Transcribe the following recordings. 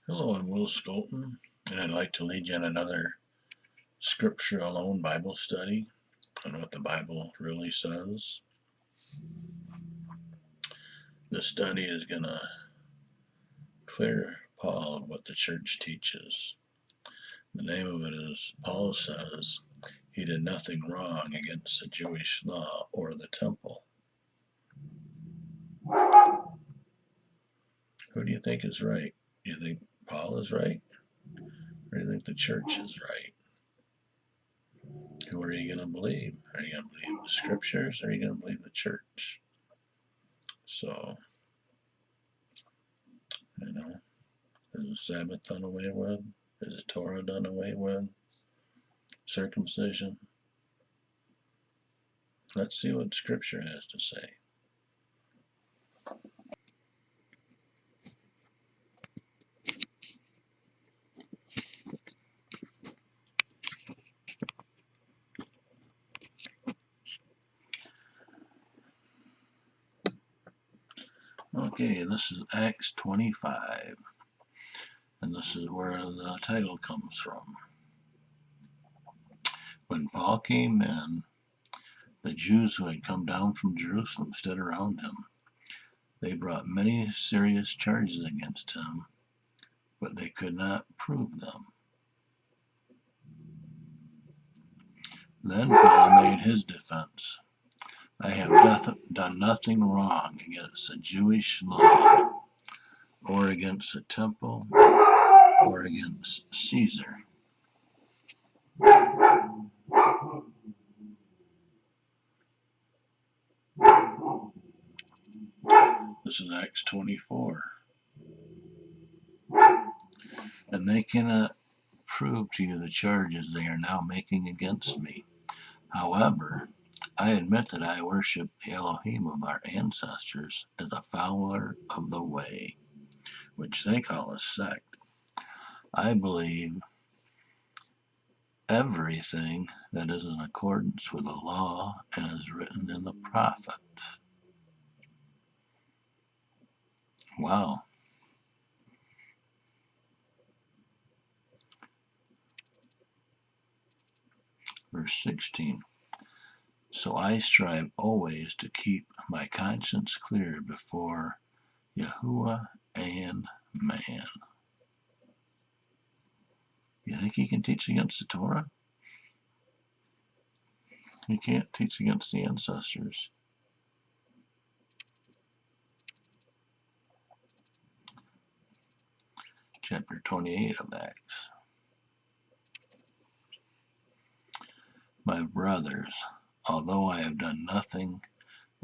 Hello, I'm Will Skolton, and I'd like to lead you in another Scripture Alone Bible study on what the Bible really says. This study is going to clear Paul of what the church teaches. The name of it is, Paul says he did nothing wrong against the Jewish law or the temple. Who do you think is right? Do you think Paul is right? Or do you think the church is right? Who are you going to believe? Are you going to believe the scriptures or are you going to believe the church? So, is the Sabbath done away with? Is the Torah done away with? Circumcision? Let's see what Scripture has to say. Okay, this is Acts 25, and this is where the title comes from. When Paul came in, the Jews who had come down from Jerusalem stood around him. They brought many serious charges against him, but they could not prove them. Then Paul made his defense. I have done nothing wrong against the Jewish law, or against the temple, or against Caesar. This is Acts 24. And they cannot prove to you the charges they are now making against me. However, I admit that I worship the Elohim of our ancestors as a follower of the way, which they call a sect. I believe everything that is in accordance with the law and is written in the prophets. Wow. Verse 16. So I strive always to keep my conscience clear before Yahuwah and man. You think he can teach against the Torah? He can't teach against the ancestors. Chapter 28 of Acts. My brothers, although I have done nothing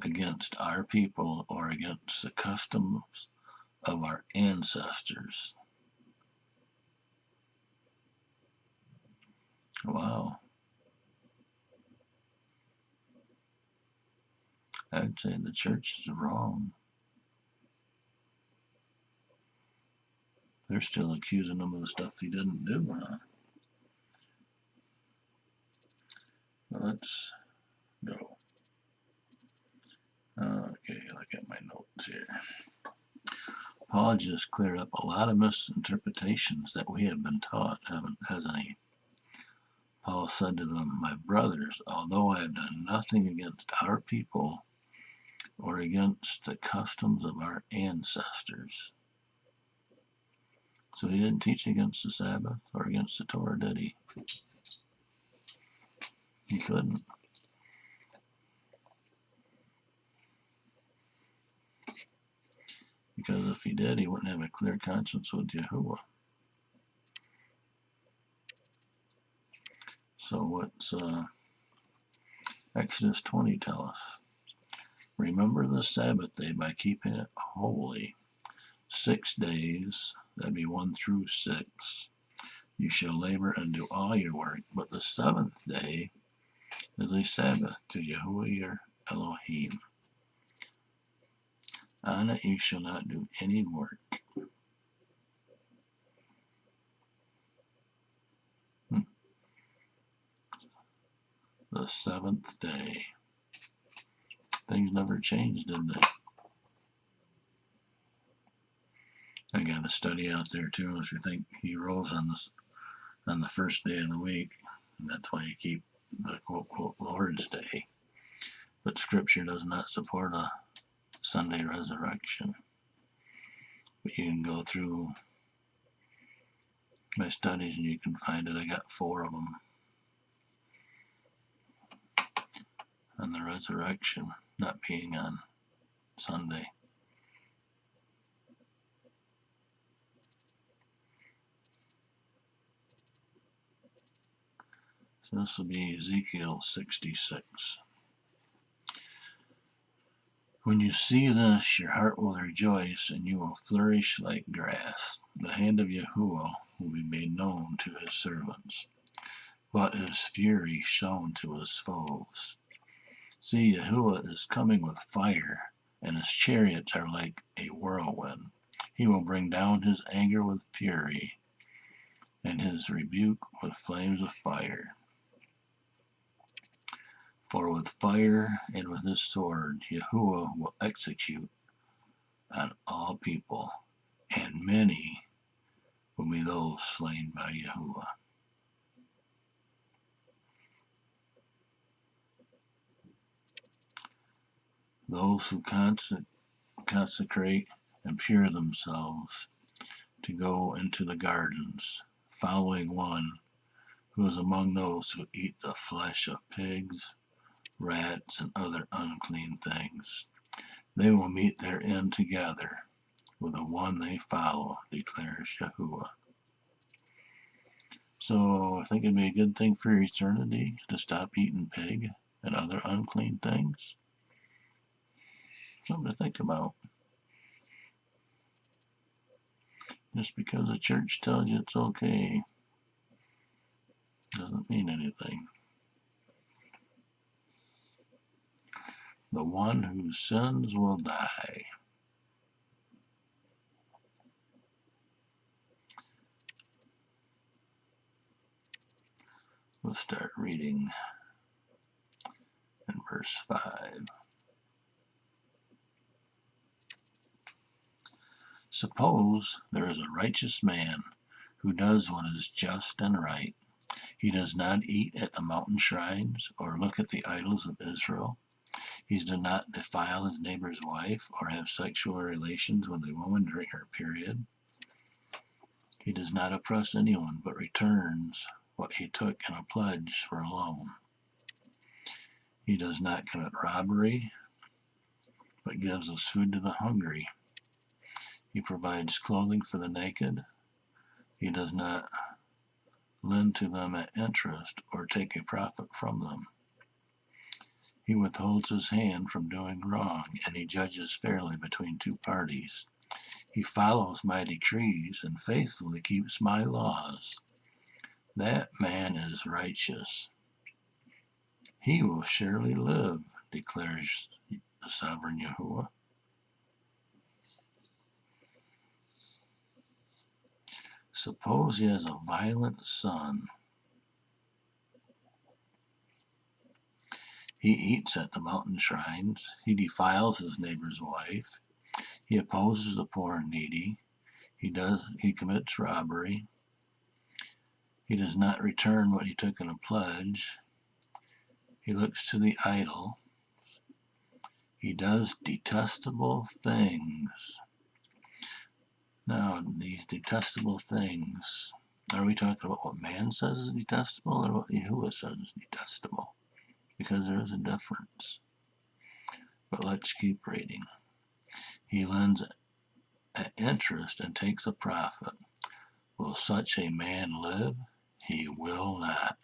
against our people or against the customs of our ancestors. Wow. I'd say the church is wrong. They're still accusing him of the stuff he didn't do, huh? Let's go. Okay, look at my notes here. Paul just cleared up a lot of misinterpretations that we have been taught, hasn't he? Paul said to them, my brothers, although I have done nothing against our people or against the customs of our ancestors. So he didn't teach against the Sabbath or against the Torah, did he? He couldn't. Because if he did, he wouldn't have a clear conscience with Yahuwah. So what's Exodus 20 tell us? Remember the Sabbath day by keeping it holy. 6 days, that'd be 1 through 6, you shall labor and do all your work, but the 7th day is a Sabbath to Yahuwah your Elohim. On it you shall not do any work. The 7th day. Things never changed, did they? I got a study out there too. If you think he rose on the first day of the week, and that's why you keep the quote quote Lord's Day. But Scripture does not support a Sunday resurrection. But you can go through my studies and you can find it. I got 4 of them on the resurrection not being on Sunday. So this will be Ezekiel 66. When you see this, your heart will rejoice, and you will flourish like grass. The hand of Yahuwah will be made known to his servants, but his fury shown to his foes. See, Yahuwah is coming with fire, and his chariots are like a whirlwind. He will bring down his anger with fury, and his rebuke with flames of fire. For with fire and with his sword, Yahuwah will execute on all people, and many will be those slain by Yahuwah. Those who consecrate and pure themselves to go into the gardens, following one who is among those who eat the flesh of pigs, rats, and other unclean things. They will meet their end together with the one they follow, declares Yahuwah. So I think it'd be a good thing for eternity to stop eating pig and other unclean things. Something to think about. Just because the church tells you it's okay doesn't mean anything. The one who sins will die. We'll start reading in verse 5. Suppose there is a righteous man who does what is just and right. He does not eat at the mountain shrines or look at the idols of Israel. He does not defile his neighbor's wife or have sexual relations with a woman during her period. He does not oppress anyone, but returns what he took in a pledge for a loan. He does not commit robbery, but gives us food to the hungry. He provides clothing for the naked. He does not lend to them at interest or take a profit from them. He withholds his hand from doing wrong, and he judges fairly between 2 parties. He follows my decrees and faithfully keeps my laws. That man is righteous. He will surely live, declares the sovereign Yahuwah. Suppose he has a violent son. He eats at the mountain shrines. He defiles his neighbor's wife. He opposes the poor and needy. He commits robbery. He does not return what he took in a pledge. He looks to the idol. He does detestable things. Now, these detestable things, are we talking about what man says is detestable or what Yahuwah says is detestable? Because there is a difference. But let's keep reading. He lends at interest and takes a profit. Will such a man live? He will not.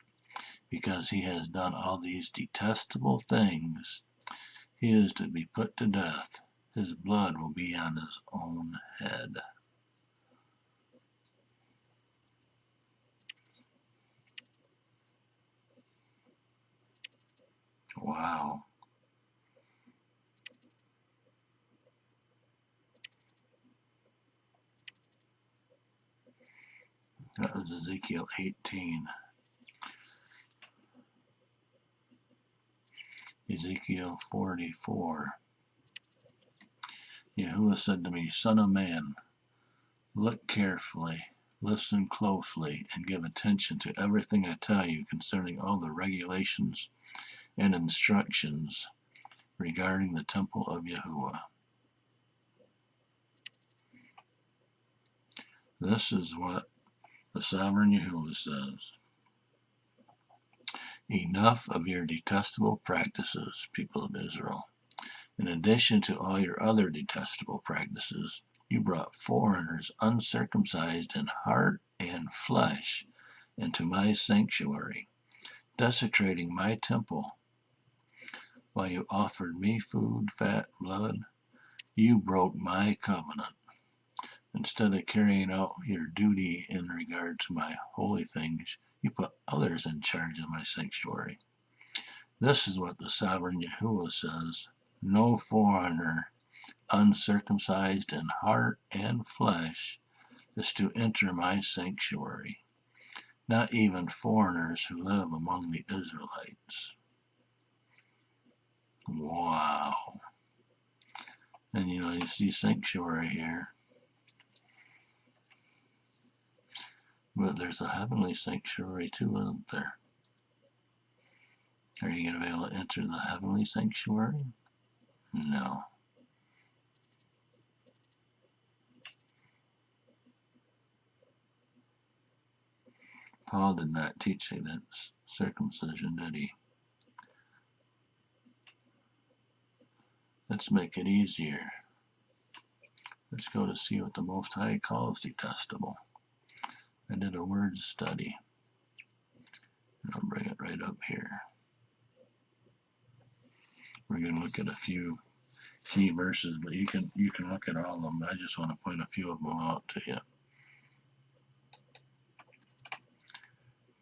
Because he has done all these detestable things, he is to be put to death. His blood will be on his own head. Wow. That was Ezekiel 18. Ezekiel 44. Yahuwah said to me, Son of man, Look carefully, listen closely, and give attention to everything I tell you concerning all the regulations and instructions regarding the temple of Yahuwah. This is what the sovereign Yahuwah says. Enough of your detestable practices, people of Israel. In addition to all your other detestable practices, you brought foreigners uncircumcised in heart and flesh into my sanctuary, desecrating my temple. While you offered me food, fat, blood, you broke my covenant. Instead of carrying out your duty in regard to my holy things, you put others in charge of my sanctuary. This is what the sovereign Yahuwah says. No foreigner, uncircumcised in heart and flesh, is to enter my sanctuary. Not even foreigners who live among the Israelites. Wow. And you see sanctuary here. But there's a heavenly sanctuary too, isn't there? Are you going to be able to enter the heavenly sanctuary? No. Paul did not teach against circumcision, did he? Let's make it easier. Let's go to see what the Most High calls detestable. I did a word study. I'll bring it right up here. We're going to look at a few key verses, but you can look at all of them. I just want to point a few of them out to you.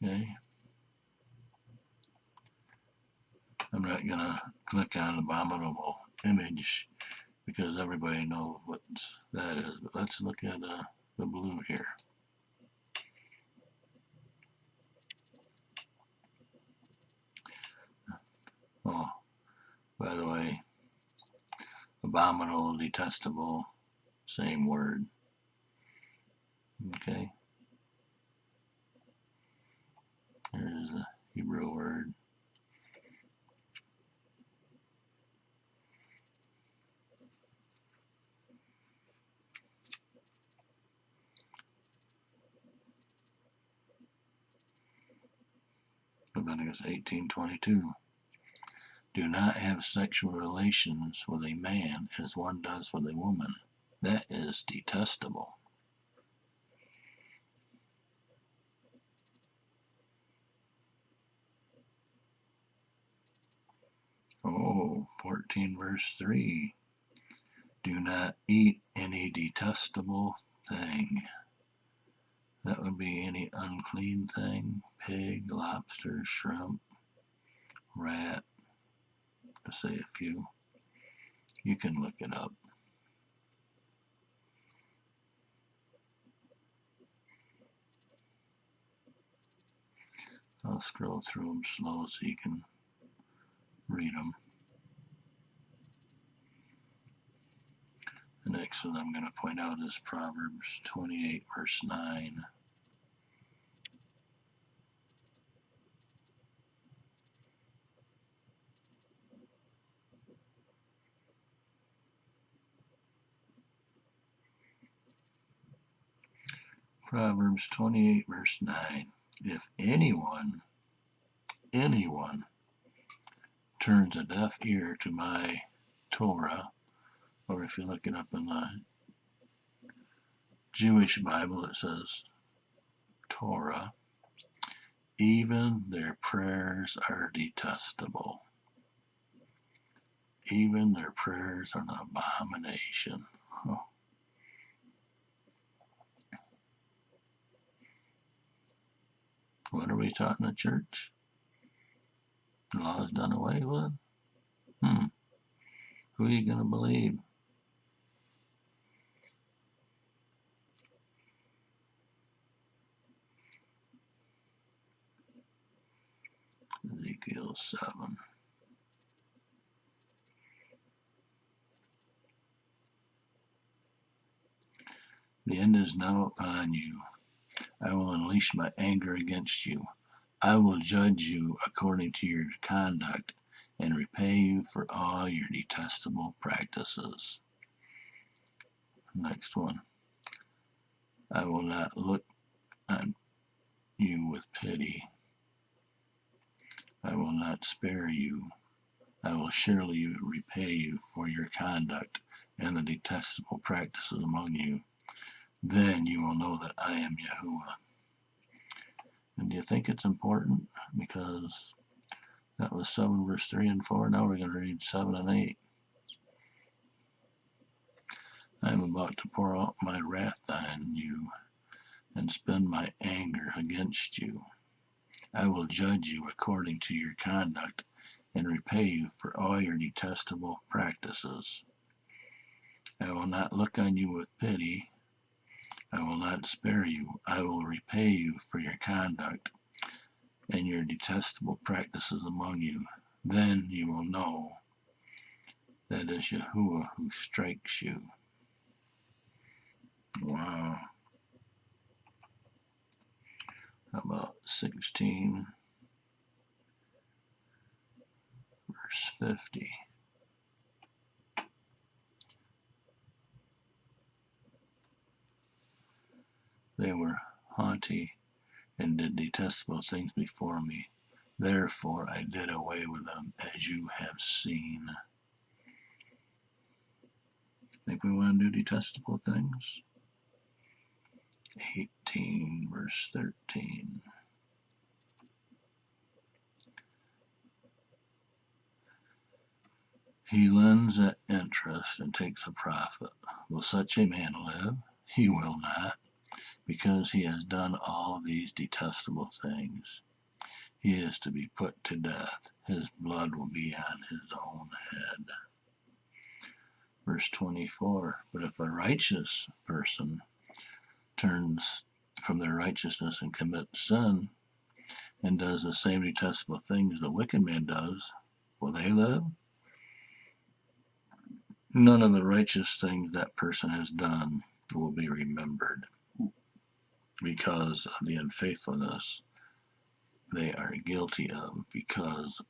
Okay. I'm not going to click on abominable image because everybody knows what that is. But let's look at the blue here. Oh, by the way, abominable, detestable, same word. Okay. Here's the Hebrew word. Leviticus 18:22. Do not have sexual relations with a man as one does with a woman. That is detestable. Oh, 14 verse 3. Do not eat any detestable thing. That would be any unclean thing. Pig, lobster, shrimp, rat, to say a few. You can look it up. I'll scroll through them slow so you can read them. The next one I'm going to point out is Proverbs 28 verse 9. Proverbs 28 verse 9. If anyone turns a deaf ear to my Torah, or if you look it up in the Jewish Bible, it says Torah, even their prayers are detestable. Even their prayers are an abomination. Oh. What are we taught in the church? The law is done away with? Who are you going to believe? Ezekiel 7. The end is now upon you. I will unleash my anger against you. I will judge you according to your conduct and repay you for all your detestable practices. Next one. I will not look on you with pity. I will not spare you. I will surely repay you for your conduct and the detestable practices among you. Then you will know that I am Yahuwah. And do you think it's important? Because that was 7 verse 3 and 4. Now we're going to read 7 and 8. I am about to pour out my wrath on you and spend my anger against you. I will judge you according to your conduct and repay you for all your detestable practices. I will not look on you with pity. I will not spare you. I will repay you for your conduct and your detestable practices among you. Then you will know that it is Yahuwah who strikes you. Wow. How about 16, verse 50? They were haughty and did detestable things before me. Therefore I did away with them, as you have seen. Think we want to do detestable things? 18, verse 13. He lends at interest and takes a profit. Will such a man live? He will not, because he has done all these detestable things. He is to be put to death. His blood will be on his own head. Verse 24. But if a righteous person turns from their righteousness and commits sin and does the same detestable things the wicked man does, will they live? None of the righteous things that person has done will be remembered because of the unfaithfulness they are guilty of because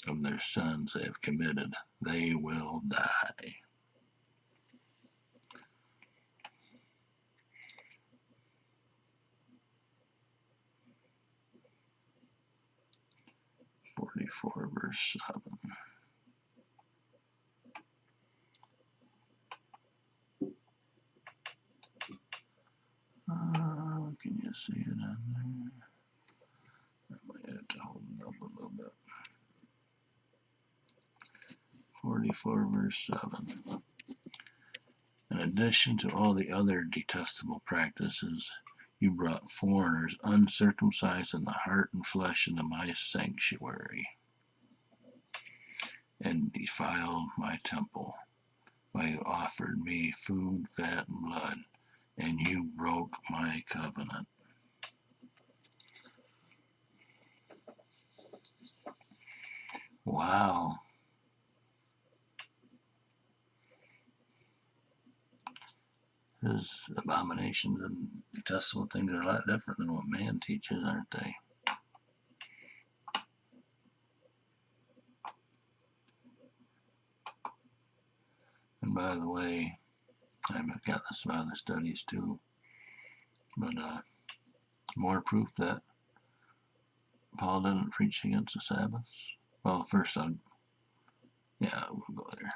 of their sins they have committed. They will die. Verse 7. Can you see it on there? I might have to hold it up a little bit. 44 verse 7. In addition to all the other detestable practices, you brought foreigners uncircumcised in the heart and flesh into my sanctuary, and defiled my temple, while you offered me food, fat, and blood, and you broke my covenant. Wow. His abominations and detestable things are a lot different than what man teaches, aren't they? And by the way, I've got this from other studies too, but more proof that Paul didn't preach against the Sabbath. Well, first we'll go there.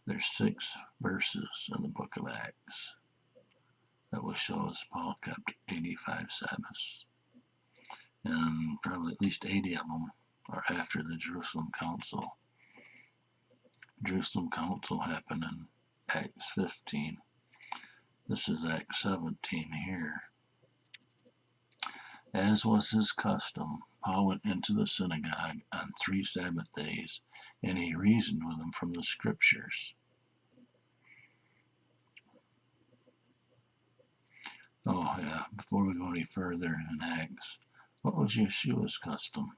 There's 6 verses in the book of Acts that will show us Paul kept 85 Sabbaths, and probably at least 80 of them are after the Jerusalem Council. Jerusalem Council happened in Acts 15. This is Acts 17 here. As was his custom, Paul went into the synagogue on 3 Sabbath days, and he reasoned with them from the Scriptures. Oh yeah, before we go any further in Acts, what was Yeshua's custom?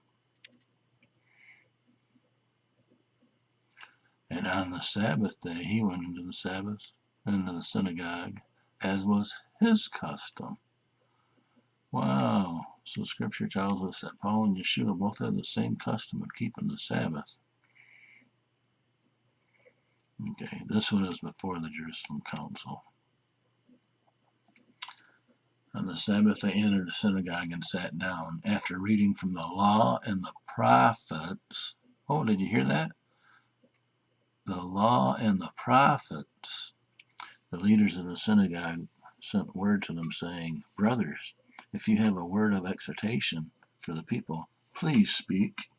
And on the Sabbath day, he went into the Sabbath into the synagogue, as was his custom. Wow. So Scripture tells us that Paul and Yeshua both had the same custom of keeping the Sabbath. Okay, this one is before the Jerusalem Council. On the Sabbath they entered the synagogue and sat down. After reading from the law and the prophets. Oh, did you hear that? The law and the prophets. The leaders of the synagogue sent word to them saying, "Brothers, if you have a word of exhortation for the people, please speak."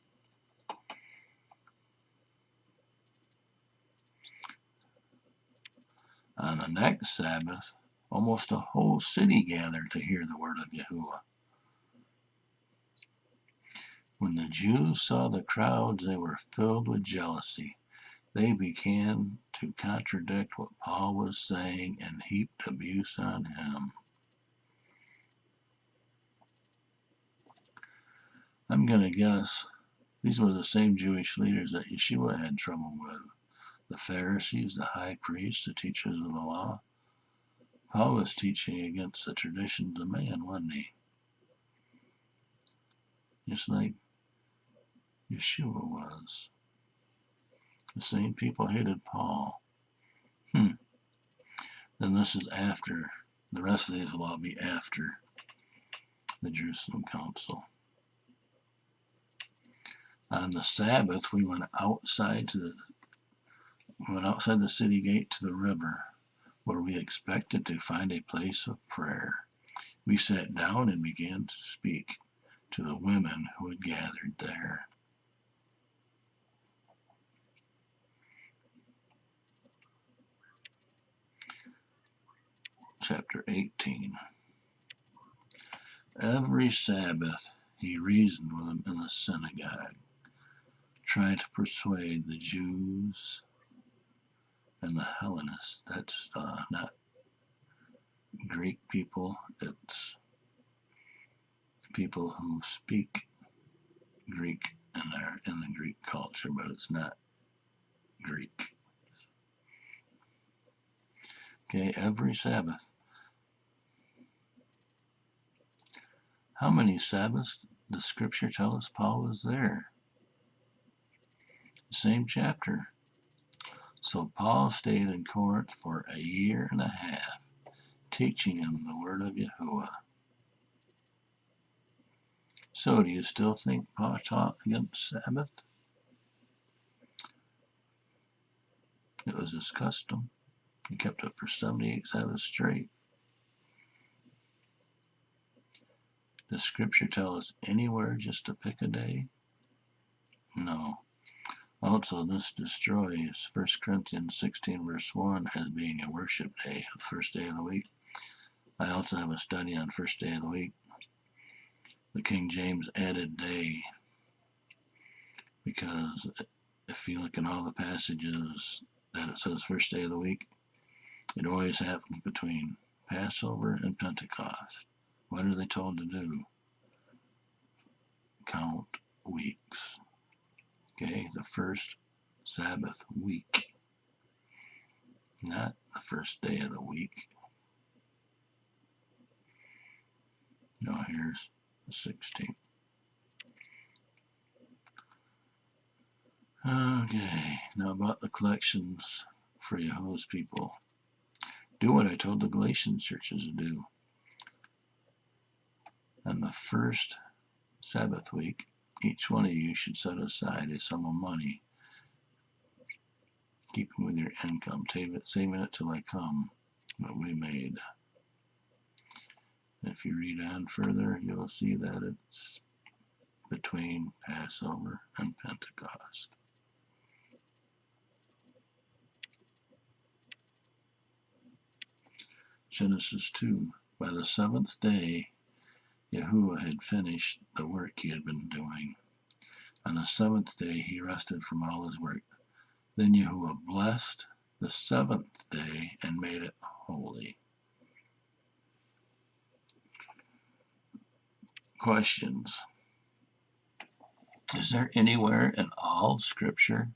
On the next Sabbath, almost a whole city gathered to hear the word of Yahuwah. When the Jews saw the crowds, they were filled with jealousy. They began to contradict what Paul was saying and heaped abuse on him. I'm going to guess these were the same Jewish leaders that Yeshua had trouble with. The Pharisees, the high priests, the teachers of the law. Paul was teaching against the traditions of man, wasn't he? Just like Yeshua was. The same people hated Paul. Then this is after. The rest of these will all be after the Jerusalem Council. On the Sabbath, we went outside the city gate to the river, where we expected to find a place of prayer. We sat down and began to speak to the women who had gathered there. Chapter 18. Every Sabbath he reasoned with them in the synagogue, trying to persuade the Jews and the Hellenists. That's not Greek people, it's people who speak Greek and are in the Greek culture, but it's not Greek. Okay, every Sabbath. How many Sabbaths does Scripture tell us Paul was there? Same chapter. So Paul stayed in Corinth for a year and a half, teaching him the word of Yahuwah. So do you still think Paul taught against Sabbath? It was his custom. He kept it for 78 Sabbaths straight. Does Scripture tell us anywhere just to pick a day? No. Also, this destroys 1 Corinthians 16 verse 1 as being a worship day, the first day of the week. I also have a study on first day of the week. The King James added day because if you look in all the passages that it says first day of the week, it always happens between Passover and Pentecost. What are they told to do? Count weeks. Okay, the first Sabbath week, not the first day of the week. No, here's the 16th. Okay, now about the collections for Yahuwah's people. Do what I told the Galatian churches to do. On the first Sabbath week, each one of you should set aside a sum of money, keeping with your income, saving it till I come, what we made. If you read on further, you'll see that it's between Passover and Pentecost. Genesis 2. By the seventh day, Yahuwah had finished the work he had been doing. On the seventh day, he rested from all his work. Then Yahuwah blessed the seventh day and made it holy. Questions. Is there anywhere in all Scripture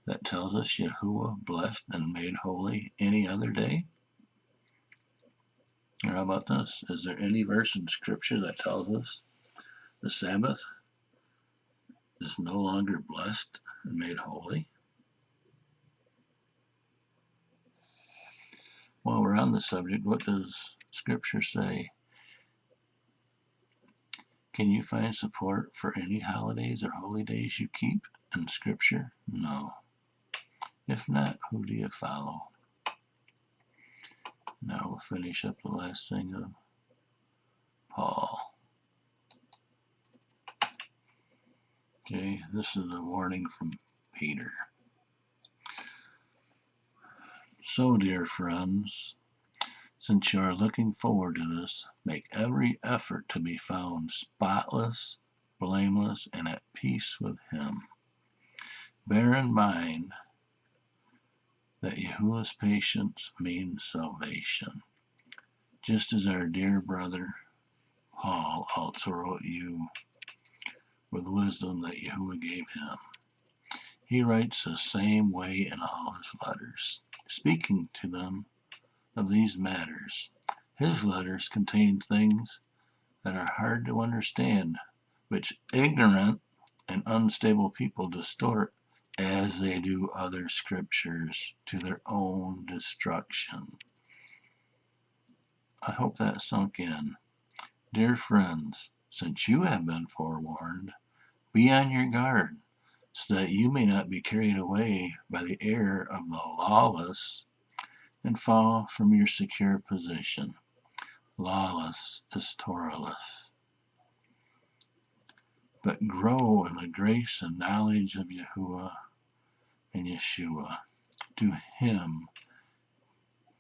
that tells us Yahuwah blessed and made holy any other day? Or how about this? Is there any verse in Scripture that tells us the Sabbath is no longer blessed and made holy? While we're on the subject, what does Scripture say? Can you find support for any holidays or holy days you keep in Scripture? No. If not, who do you follow? Now we'll finish up the last thing of Paul. Okay, this is a warning from Peter. So, dear friends, since you are looking forward to this, make every effort to be found spotless, blameless, and at peace with Him. Bear in mind that Yahuwah's patience means salvation, just as our dear brother Paul also wrote you with wisdom that Yahuwah gave him. He writes the same way in all his letters, speaking to them of these matters. His letters contain things that are hard to understand, which ignorant and unstable people distort as they do other scriptures to their own destruction. I hope that sunk in. Dear friends, since you have been forewarned, be on your guard, so that you may not be carried away by the error of the lawless and fall from your secure position. Lawless is Torahless. But grow in the grace and knowledge of Yahuwah and Yeshua. To Him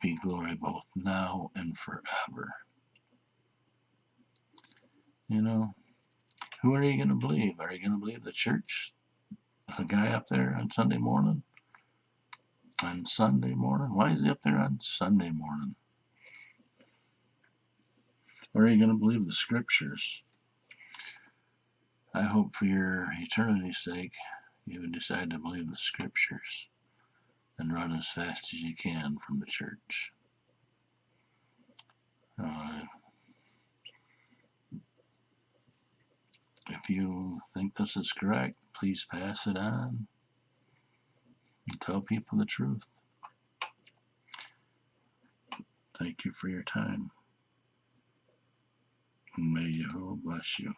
be glory both now and forever. You know, who are you going to believe? Are you going to believe the church? The guy up there on Sunday morning? On Sunday morning? Why is he up there on Sunday morning? Or are you going to believe the scriptures? I hope for your eternity's sake you would decide to believe the scriptures and run as fast as you can from the church. If you think this is correct, please pass it on and tell people the truth. Thank you for your time. And may Yahuwah bless you.